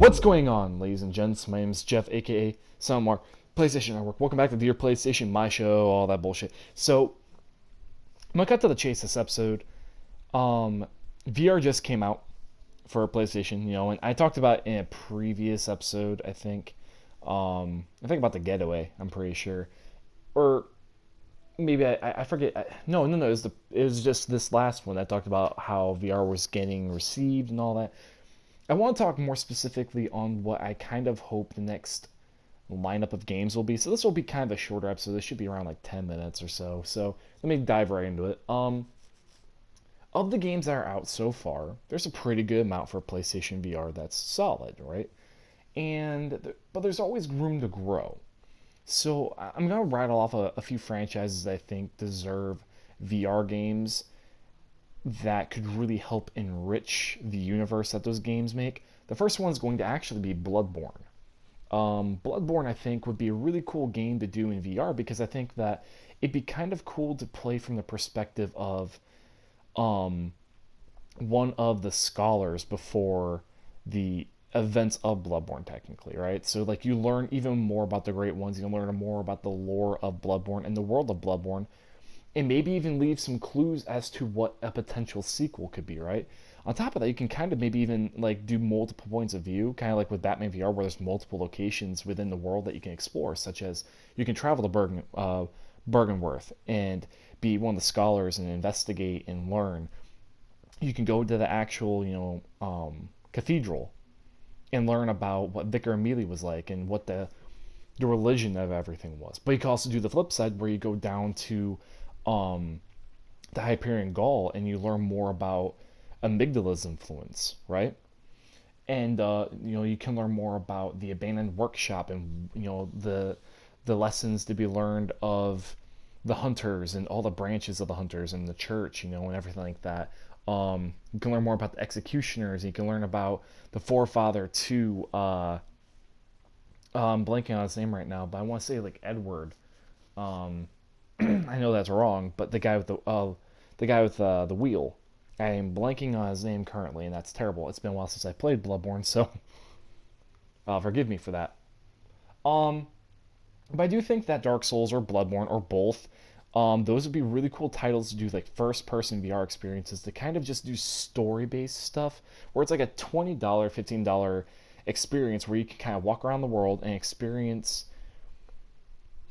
What's going on, ladies and gents? My name is Jeff, aka Somewhere PlayStation Network. Welcome back to Dear PlayStation, my show, all that bullshit. So, I'm gonna cut to the chase this episode. VR just came out for PlayStation, and I talked about in a previous episode, I think about the Getaway. I'm pretty sure, or maybe I forget. No, it was just this last one that talked about how VR was getting received and all that. I want to talk more specifically on what I kind of hope the next lineup of games will be. So this will be kind of a shorter episode. This should be around like 10 minutes or so. So let me dive right into it. Of the games that are out so far, there's a pretty good amount for PlayStation VR that's solid, right? But there's always room to grow. So I'm gonna rattle off a few franchises that I think deserve VR games that could really help enrich the universe that those games make. The first one's going to actually be Bloodborne. Bloodborne, I think, would be a really cool game to do in VR because I think that it'd be kind of cool to play from the perspective of um, one of the scholars before the events of Bloodborne, technically, right? So, like, you learn even more about the Great Ones, you learn more about the lore of Bloodborne and the world of Bloodborne, and maybe even leave some clues as to what a potential sequel could be, right? On top of that, you can kind of maybe even like do multiple points of view, kind of like with Batman VR, where there's multiple locations within the world that you can explore, such as you can travel to Bergenworth and be one of the scholars and investigate and learn. You can go to the actual, cathedral and learn about what Vicar Amelie was like and what the religion of everything was. But you can also do the flip side where you go down to um, the Hyperion Gaul and you learn more about amygdala's influence, right? And you can learn more about the abandoned workshop and the lessons to be learned of the hunters and all the branches of the hunters and the church, and everything like that. You can learn more about the executioners. You can learn about the forefather to I'm blanking on his name right now, but I want to say like Edward. Um, I know that's wrong, but the guy with the wheel. I am blanking on his name currently, and that's terrible. It's been a while since I played Bloodborne, so forgive me for that. Um, but I do think that Dark Souls or Bloodborne or both, those would be really cool titles to do like first-person VR experiences to kind of just do story-based stuff, where it's like a $20, $15 experience where you can kind of walk around the world and experience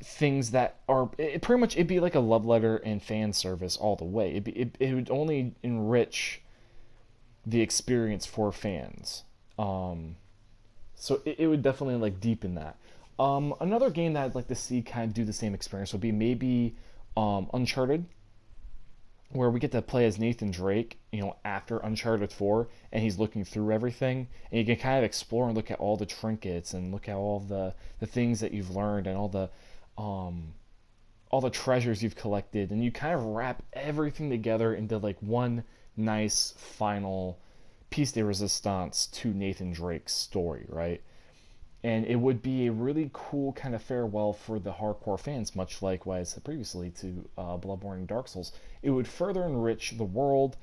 things that are pretty much it'd be like a love letter and fan service all the way. It would only enrich the experience for fans. Um, so it would definitely like deepen that. Another game that I'd like to see kind of do the same experience would be maybe Uncharted, where we get to play as Nathan Drake, after Uncharted 4, and he's looking through everything, and you can kind of explore and look at all the trinkets and look at all the things that you've learned and um, all the treasures you've collected, and you kind of wrap everything together into like one nice final piece de resistance to Nathan Drake's story, right? And it would be a really cool kind of farewell for the hardcore fans, much like what I said previously to Bloodborne and Dark Souls. It would further enrich the world,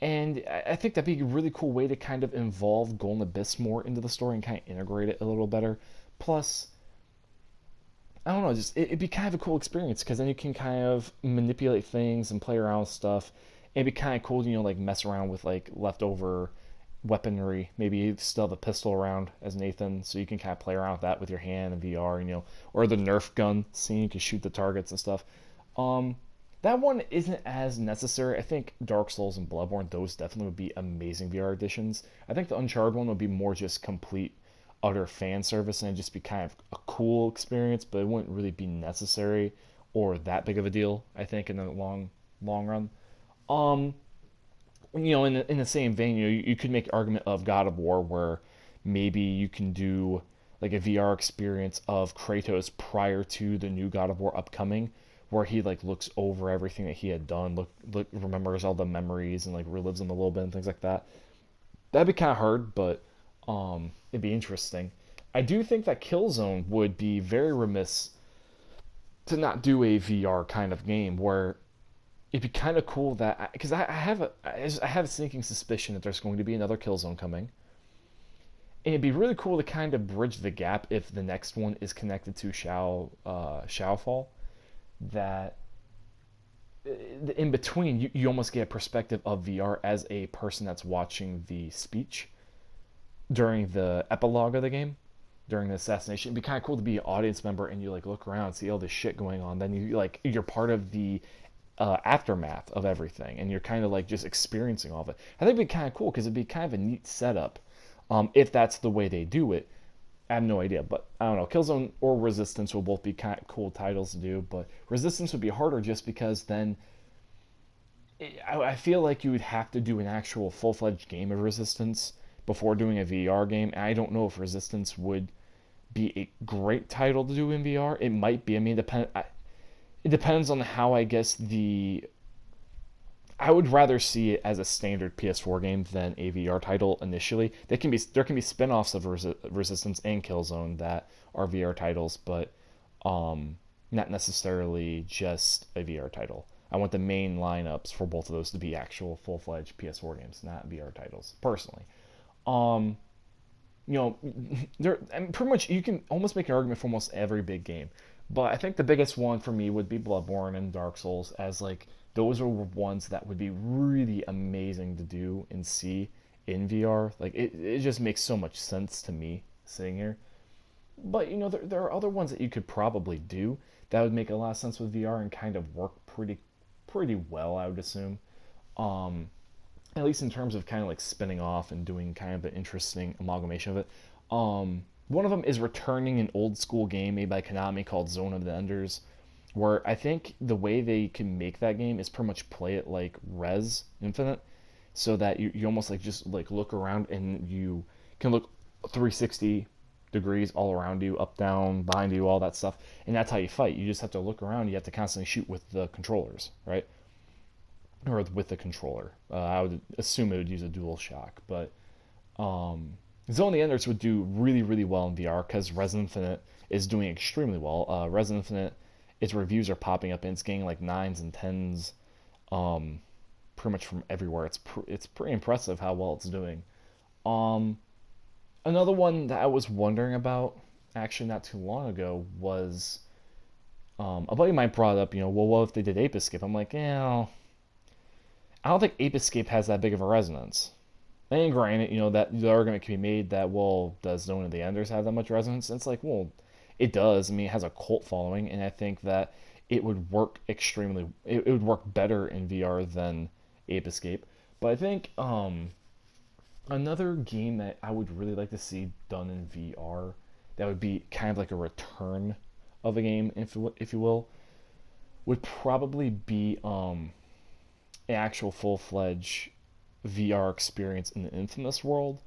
and I think that'd be a really cool way to kind of involve Golden Abyss more into the story and kind of integrate it a little better. Plus, I don't know, just it'd be kind of a cool experience because then you can kind of manipulate things and play around with stuff. It'd be kind of cool, like mess around with like leftover weaponry. Maybe you still have a pistol around as Nathan, so you can kind of play around with that with your hand and VR, or the Nerf gun, seeing you can shoot the targets and stuff. Um, that one isn't as necessary. I think Dark Souls and Bloodborne, those definitely would be amazing VR additions. I think the Uncharted one would be more just complete, utter fan service, and it'd just be kind of a cool experience, but it wouldn't really be necessary or that big of a deal. I think in the long run. Um, in the same vein, you could make the argument of God of War, where maybe you can do like a VR experience of Kratos prior to the new God of War upcoming, where he like looks over everything that he had done, remembers all the memories and like relives them a little bit and things like that. That'd be kind of hard, but it'd be interesting. I do think that Killzone would be very remiss to not do a VR kind of game where it'd be kind of cool that because I have a sneaking suspicion that there's going to be another Killzone coming, It'd be really cool to kind of bridge the gap if the next one is connected to Shadowfall. That in between, you almost get a perspective of VR as a person that's watching the speech during the epilogue of the game, during the assassination. It'd be kind of cool to be an audience member and you like look around and see all this shit going on. Then you're part of the aftermath of everything, and you're kind of like just experiencing all of it. I think it'd be kind of cool because it'd be kind of a neat setup, if that's the way they do it. I have no idea, but I don't know. Killzone or Resistance will both be kind of cool titles to do, but Resistance would be harder just because then I feel like you would have to do an actual full-fledged game of Resistance before doing a VR game. And I don't know if Resistance would be a great title to do in VR. It might be. I mean, it depends on how I guess the. I would rather see it as a standard PS4 game than a VR title initially. There can be spin-offs of Resistance and Killzone that are VR titles, but not necessarily just a VR title. I want the main lineups for both of those to be actual full-fledged PS4 games, not VR titles, personally. Um, you know, and pretty much you can almost make an argument for almost every big game. But I think the biggest one for me would be Bloodborne and Dark Souls, as like those are ones that would be really amazing to do and see in VR. Like it just makes so much sense to me sitting here. But there are other ones that you could probably do that would make a lot of sense with VR and kind of work pretty well, I would assume. Um, at least in terms of kind of like spinning off and doing kind of an interesting amalgamation of it. One of them is returning an old school game made by Konami called Zone of the Enders, where I think the way they can make that game is pretty much play it like Res Infinite, so that you almost like just like look around and you can look 360 degrees all around you, up, down, behind you, all that stuff, and that's how you fight. You just have to look around. You have to constantly shoot with the controllers, right? Or with the controller. I would assume it would use a dual shock, but Zone of the Enders would do really well in VR because Resident Infinite is doing extremely well. Resident Infinite, its reviews are popping up and it's getting like nines and tens, um, pretty much from everywhere. It's pretty impressive how well it's doing. Um, Another one that I was wondering about actually not too long ago was a buddy of mine brought up, well, what if they did Ape Escape? I'm like, yeah, I don't think Ape Escape has that big of a resonance. And granted, that the argument can be made that, well, does Zone of the Enders have that much resonance? And it's like, well, it does. I mean, it has a cult following, and I think that it would work it would work better in VR than Ape Escape. But I think another game that I would really like to see done in VR that would be kind of like a return of a game, if you will, would probably be an actual full-fledged VR experience in the Infamous world.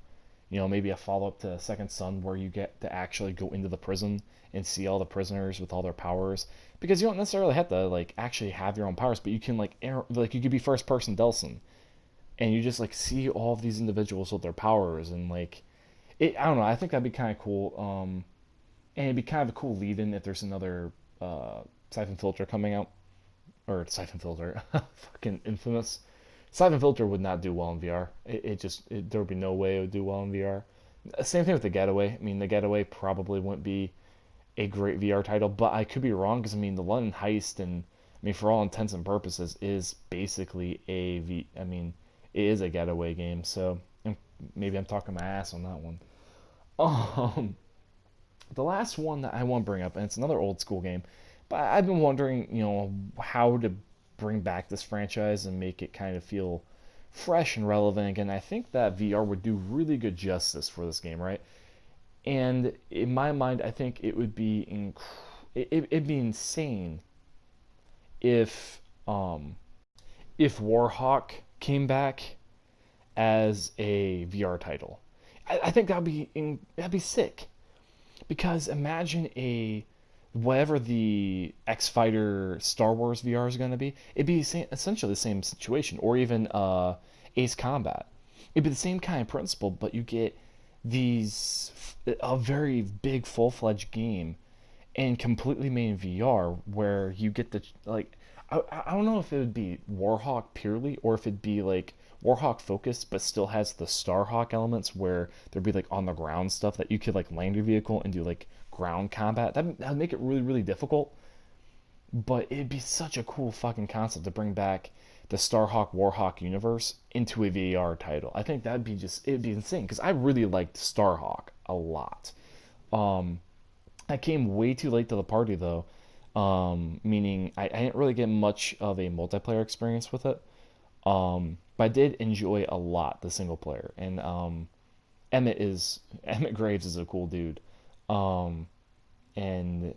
Maybe a follow-up to Second Son where you get to actually go into the prison and see all the prisoners with all their powers. Because you don't necessarily have to like actually have your own powers, but you can like you could be first-person Delson, and you just like see all of these individuals with their powers and like I don't know. I think that'd be kind of cool. And it'd be kind of a cool lead-in if there's another Siphon Filter coming out, or Siphon Filter, fucking Infamous. Siphon Filter would not do well in VR. There would be no way it would do well in VR. Same thing with The Getaway. I mean, The Getaway probably wouldn't be a great VR title, but I could be wrong because I mean, the London Heist, and I mean, for all intents and purposes, is basically I mean, it is a getaway game. So maybe I'm talking my ass on that one. Um, the last one that I want to bring up, and it's another old school game, but I've been wondering, how to bring back this franchise and make it kind of feel fresh and relevant again. I think that VR would do really good justice for this game, right? And in my mind, I think it would be it'd be insane if if Warhawk came back as a VR title. I think that'd be sick. Because imagine whatever the X Fighter Star Wars VR is going to be, it'd be essentially the same situation, or even Ace Combat. It'd be the same kind of principle, but you get a very big full fledged game, and completely made in VR, where you get the like. I don't know if it would be Warhawk purely, or if it'd be like Warhawk focused, but still has the Starhawk elements where there'd be like on the ground stuff that you could like land your vehicle and do like ground combat. That'd make it really really difficult, but it'd be such a cool fucking concept to bring back the Starhawk Warhawk universe into a VR title. I think that'd be just it'd be insane because I really liked Starhawk a lot. Um, I came way too late to the party though, meaning I didn't really get much of a multiplayer experience with it. But I did enjoy a lot the single player, and Emmett Graves is a cool dude, um, and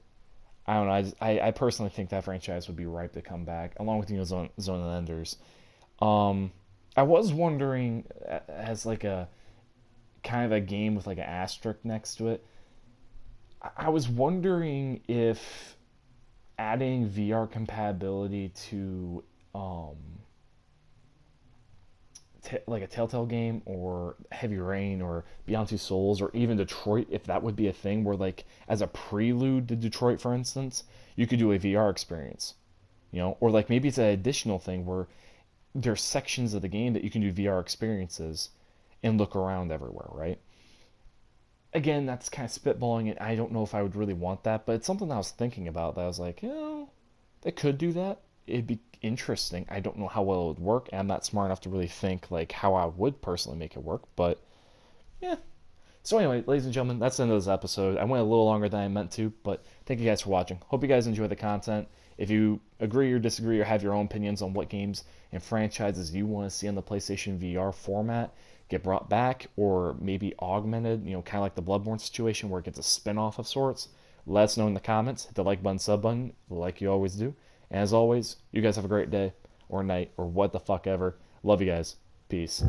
I don't know. I personally think that franchise would be ripe to come back, along with Zone of the Enders. Um, I was wondering, as like a kind of a game with like an asterisk next to it. I was wondering if adding VR compatibility to um, like a Telltale game or Heavy Rain or Beyond Two Souls or even Detroit, if that would be a thing where like as a prelude to Detroit, for instance, you could do a VR experience, or like maybe it's an additional thing where there's sections of the game that you can do VR experiences and look around everywhere, right? Again, that's kind of spitballing it. I don't know if I would really want that, but it's something I was thinking about that I was like, they could do that. It'd be interesting. I don't know how well it would work. I'm not smart enough to really think like how I would personally make it work, but yeah. So anyway, ladies and gentlemen, that's the end of this episode. I went a little longer than I meant to, but thank you guys for watching. Hope you guys enjoy the content. If you agree or disagree or have your own opinions on what games and franchises you want to see on the PlayStation VR format get brought back or maybe augmented, kind of like the Bloodborne situation where it gets a spin-off of sorts, let us know in the comments. Hit the like button, sub button, like you always do. And as always, you guys have a great day or night or what the fuck ever. Love you guys. Peace.